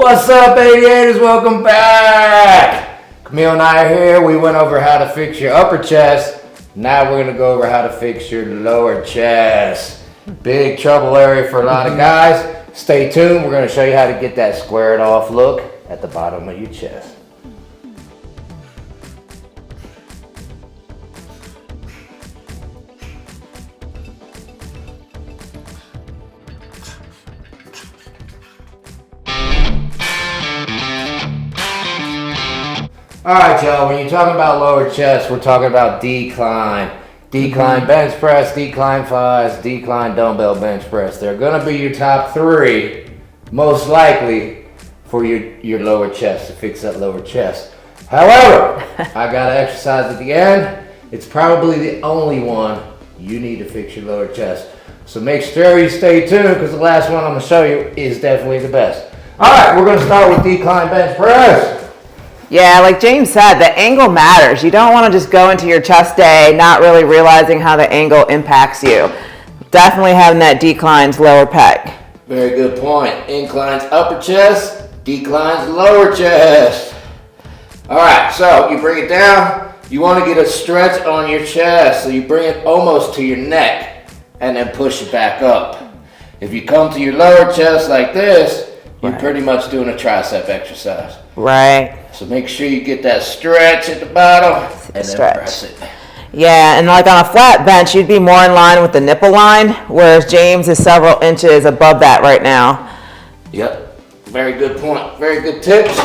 What's up, 88ers? Welcome back. Camille and I are here. We went over how to fix your upper chest. Now we're going to go over how to fix your lower chest. Big trouble area for a lot of guys. Stay tuned. We're going to show you how to get that squared off look at the bottom of your chest. All right, y'all, when you're talking about lower chest, we're talking about decline. Decline bench press, decline flies, decline dumbbell bench press. They're gonna be your top three, most likely, for your lower chest, to fix that lower chest. However, I got an exercise at the end. It's probably the only one you need to fix your lower chest. So make sure you stay tuned, because the last one I'm gonna show you is definitely the best. All right, we're gonna start with decline bench press. Yeah, like James said, the angle matters. You don't want to just go into your chest day not really realizing how the angle impacts you. Definitely having that declines lower pec. Very good point. Inclines upper chest, declines lower chest. All right, so you bring it down. You want to get a stretch on your chest, so you bring it almost to your neck and then push it back up. If you come to your lower chest like this, you're pretty much doing a tricep exercise. Right. So make sure you get that stretch at the bottom and then press it. Yeah, and like on a flat bench, you'd be more in line with the nipple line, whereas James is several inches above that right now. Yep, very good point. Very good tips.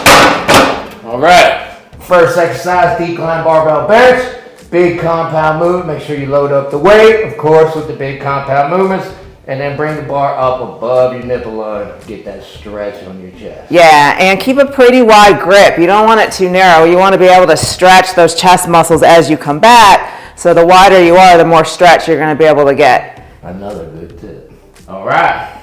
All right, first exercise, decline barbell bench. Big compound movement. Make sure you load up the weight, of course, with the big compound movements. And then bring the bar up above your nipple line. Get that stretch on your chest. Yeah, and keep a pretty wide grip. You don't want it too narrow. You want to be able to stretch those chest muscles as you come back. So the wider you are, the more stretch you're going to be able to get. Another good tip. All right.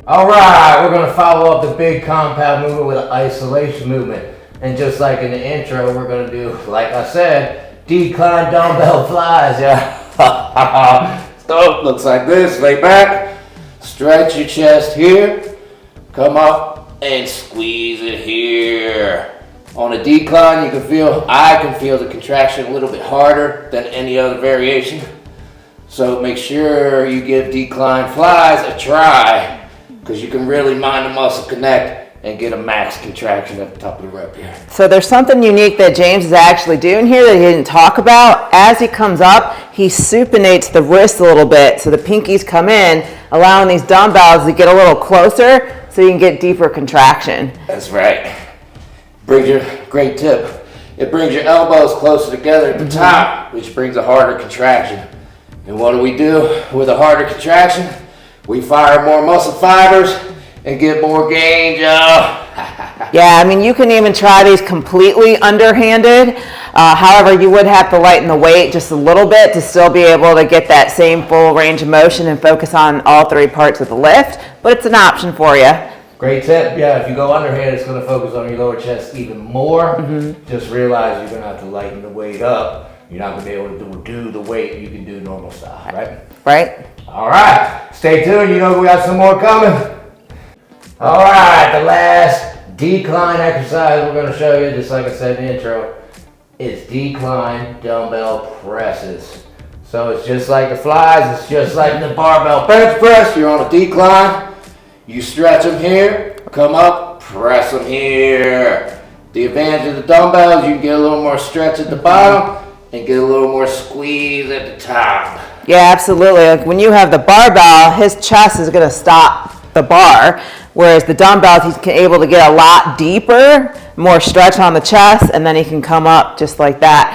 All right, we're going to follow up the big compound movement with an isolation movement. And just like in the intro, we're going to do, like I said, decline dumbbell flies. Yeah. So, looks like this. Lay back, stretch your chest here, come up and squeeze it here. On a decline, I can feel the contraction a little bit harder than any other variation. So make sure you give decline flies a try, because you can really mind the muscle connect and get a max contraction at the top of the rep here. So there's something unique that James is actually doing here that he didn't talk about. As he comes up, he supinates the wrist a little bit so the pinkies come in, allowing these dumbbells to get a little closer so you can get deeper contraction. That's right. Great tip. It brings your elbows closer together at the top, which brings a harder contraction. And what do we do with a harder contraction? We fire more muscle fibers and get more gain, y'all. Yeah, I mean, you can even try these completely underhanded. However, you would have to lighten the weight just a little bit to still be able to get that same full range of motion and focus on all three parts of the lift, but it's an option for you. Great tip. Yeah, if you go underhand, it's going to focus on your lower chest even more. Just realize you're going to have to lighten the weight up. You're not going to be able to do the weight you can do normal style, right? Right. All right. Stay tuned. You know we got some more coming. All right, the last decline exercise we're going to show you, just like I said in the intro, is decline dumbbell presses. So it's just like the flies, it's just like the barbell bench press. You're on a decline, you stretch them here, come up, press them here. The advantage of the dumbbells, you can get a little more stretch at the bottom and get a little more squeeze at the top. Yeah, absolutely. Like when you have the barbell, his chest is going to stop the bar, whereas the dumbbells, he's able to get a lot deeper, more stretch on the chest, and then he can come up just like that.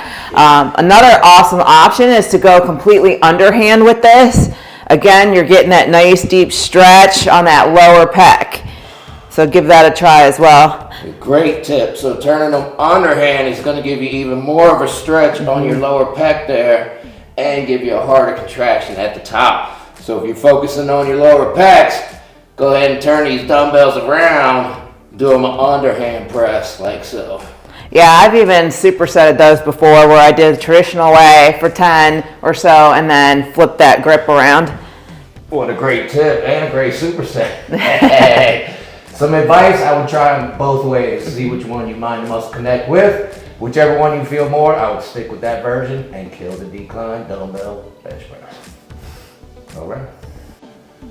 Another awesome option is to go completely underhand with this. Again, you're getting that nice deep stretch on that lower pec. So give that a try as well. Great tip. So turning them underhand is going to give you even more of a stretch on your lower pec there and give you a harder contraction at the top. So if you're focusing on your lower pecs, go ahead and turn these dumbbells around, do them an underhand press like so. Yeah, I've even supersetted those before where I did the traditional way for 10 or so and then flip that grip around. What a great tip and a great superset. Hey. Some advice, I would try them both ways. See which one you mind the muscle connect with. Whichever one you feel more, I would stick with that version and kill the decline dumbbell bench press. All right.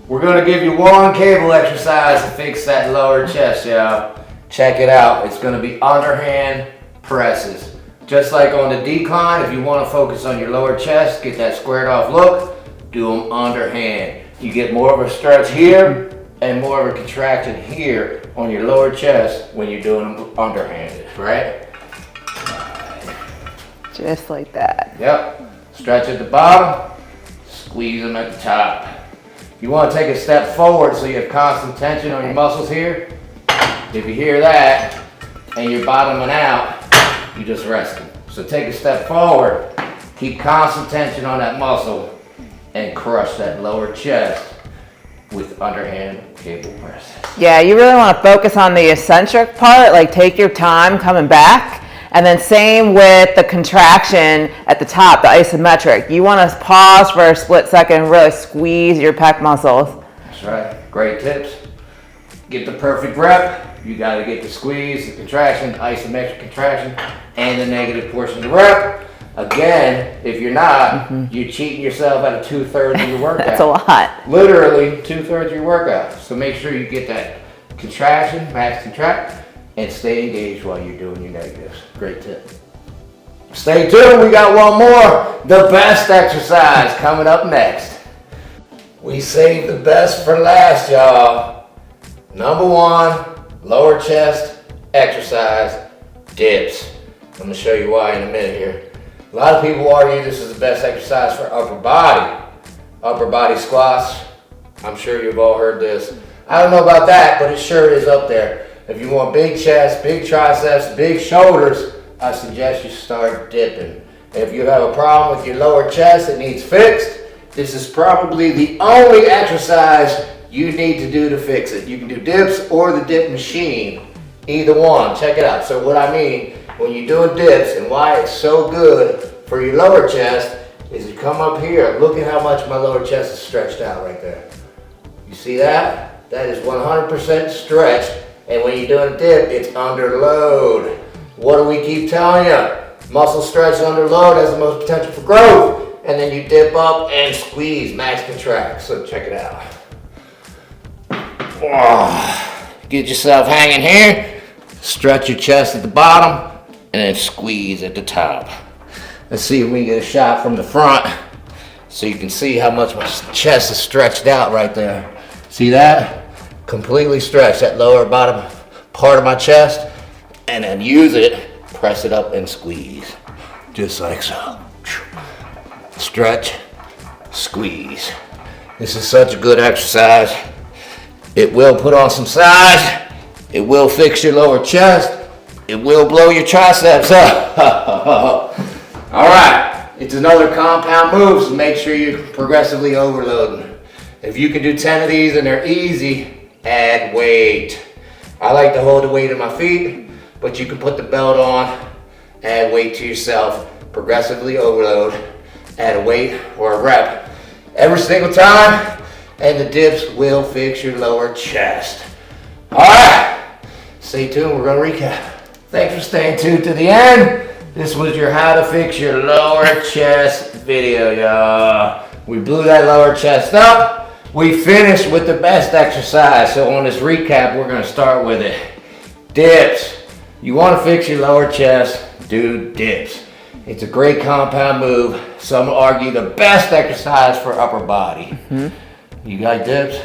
We're gonna give you one cable exercise to fix that lower chest, y'all. Check it out. It's gonna be underhand presses. Just like on the decline, if you wanna focus on your lower chest, get that squared off look, do them underhand. You get more of a stretch here and more of a contraction here on your lower chest when you're doing them underhanded, right? Just like that. Yep. Stretch at the bottom, squeeze them at the top. You want to take a step forward so you have constant tension on your muscles here. If you hear that and you're bottoming out, you're just resting. So take a step forward, keep constant tension on that muscle, and crush that lower chest with underhand cable presses. Yeah, you really want to focus on the eccentric part, like take your time coming back. And then same with the contraction at the top, the isometric. You want to pause for a split second and really squeeze your pec muscles. That's right. Great tips. Get the perfect rep. You got to get the squeeze, the contraction, isometric contraction, and the negative portion of the rep. Again, if you're not, you're cheating yourself out of 2/3 of your workout. That's a lot. Literally 2/3 of your workout. So make sure you get that contraction, max contract, and stay engaged while you're doing your negatives. Great tip. Stay tuned, we got one more. The best exercise coming up next. We saved the best for last, y'all. Number one, lower chest exercise, dips. I'm gonna show you why in a minute here. A lot of people argue this is the best exercise for upper body. Upper body squats, I'm sure you've all heard this. I don't know about that, but it sure is up there. If you want big chest, big triceps, big shoulders, I suggest you start dipping. If you have a problem with your lower chest that needs fixed, this is probably the only exercise you need to do to fix it. You can do dips or the dip machine, either one. Check it out. So what I mean, when you're doing dips and why it's so good for your lower chest is you come up here, look at how much my lower chest is stretched out right there. You see that? That is 100% stretched. And when you're doing a dip, it's under load. What do we keep telling you? Muscle stretch under load has the most potential for growth. And then you dip up and squeeze, max contract. So check it out. Get yourself hanging here. Stretch your chest at the bottom and then squeeze at the top. Let's see if we can get a shot from the front so you can see how much my chest is stretched out right there. See that? Completely stretch that lower bottom part of my chest and then use it, press it up and squeeze. Just like so. Stretch, squeeze. This is such a good exercise. It will put on some size. It will fix your lower chest. It will blow your triceps up. All right, it's another compound move, so make sure you're progressively overloading. If you can do 10 of these and they're easy, add weight. I like to hold the weight in my feet, but you can put the belt on, add weight to yourself, progressively overload, add a weight or a rep every single time, and the dips will fix your lower chest. All right, stay tuned, we're gonna recap. Thanks for staying tuned to the end. This was your how to fix your lower chest video, y'all. We blew that lower chest up. We finished with the best exercise. So on this recap, we're gonna start with it. Dips. You wanna fix your lower chest, do dips. It's a great compound move. Some argue the best exercise for upper body. You got dips?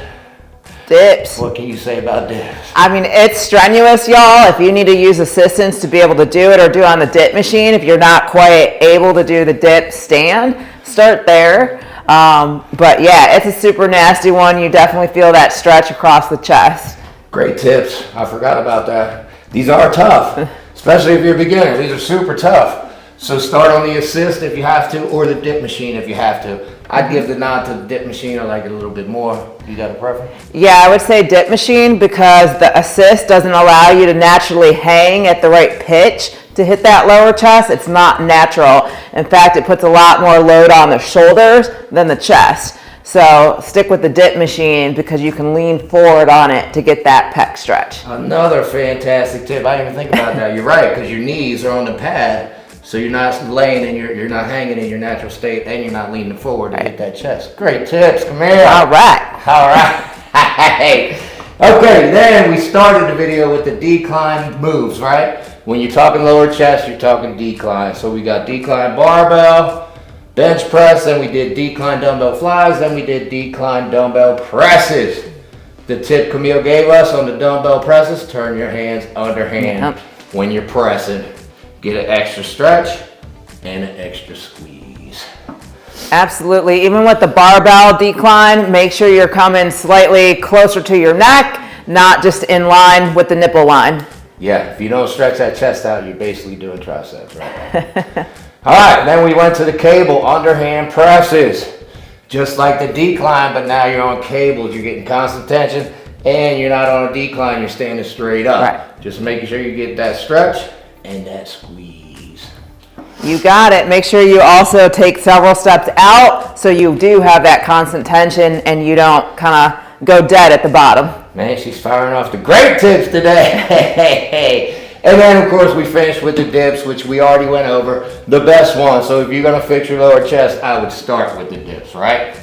Dips. What can you say about dips? I mean, it's strenuous, y'all. If you need to use assistance to be able to do it or do it on the dip machine, if you're not quite able to do the dip stand, start there. But yeah, it's a super nasty one. You definitely feel that stretch across the chest. Great tips. I forgot about that. These are tough, especially if you're a beginner. These are super tough. So start on the assist if you have to, or the dip machine if you have to. I'd give the nod to the dip machine. I like it a little bit more. You got a preference? Yeah, I would say dip machine because the assist doesn't allow you to naturally hang at the right pitch to hit that lower chest. It's not natural. In fact, it puts a lot more load on the shoulders than the chest. So stick with the dip machine because you can lean forward on it to get that pec stretch. Another fantastic tip. I didn't even think about that. You're right, because your knees are on the pad, so you're not laying and you're not hanging in your natural state, and you're not leaning forward to hit that chest. Great tips. Come here. All right. All right. Okay, then we started the video with the decline moves, right? When you're talking lower chest, you're talking decline. So we got decline barbell, bench press, then we did decline dumbbell flies, then we did decline dumbbell presses. The tip Camille gave us on the dumbbell presses, turn your hands underhand when you're pressing. Get an extra stretch and an extra squeeze. Absolutely. Even with the barbell decline, make sure you're coming slightly closer to your neck, not just in line with the nipple line. Yeah, if you don't stretch that chest out, you're basically doing triceps, right? All right, then we went to the cable underhand presses. Just like the decline, but now you're on cables. You're getting constant tension, and you're not on a decline. You're standing straight up. Right. Just making sure you get that stretch and that squeeze. You got it. Make sure you also take several steps out so you do have that constant tension and you don't kind of go dead at the bottom. Man, she's firing off the great tips today. And then, of course, we finished with the dips, which we already went over. The best one. So if you're going to fix your lower chest, I would start with the dips, right?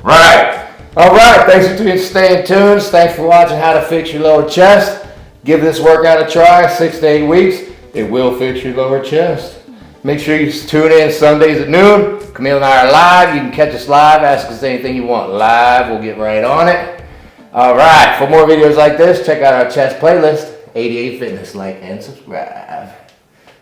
Right. All right. Thanks for staying tuned. Thanks for watching How to Fix Your Lower Chest. Give this workout a try, 6 to 8 weeks. It will fix your lower chest. Make sure you tune in Sundays at noon. Camille and I are live. You can catch us live. Ask us anything you want live. We'll get right on it. All right. For more videos like this, check out our chest playlist, 88 Fitness. Like and subscribe.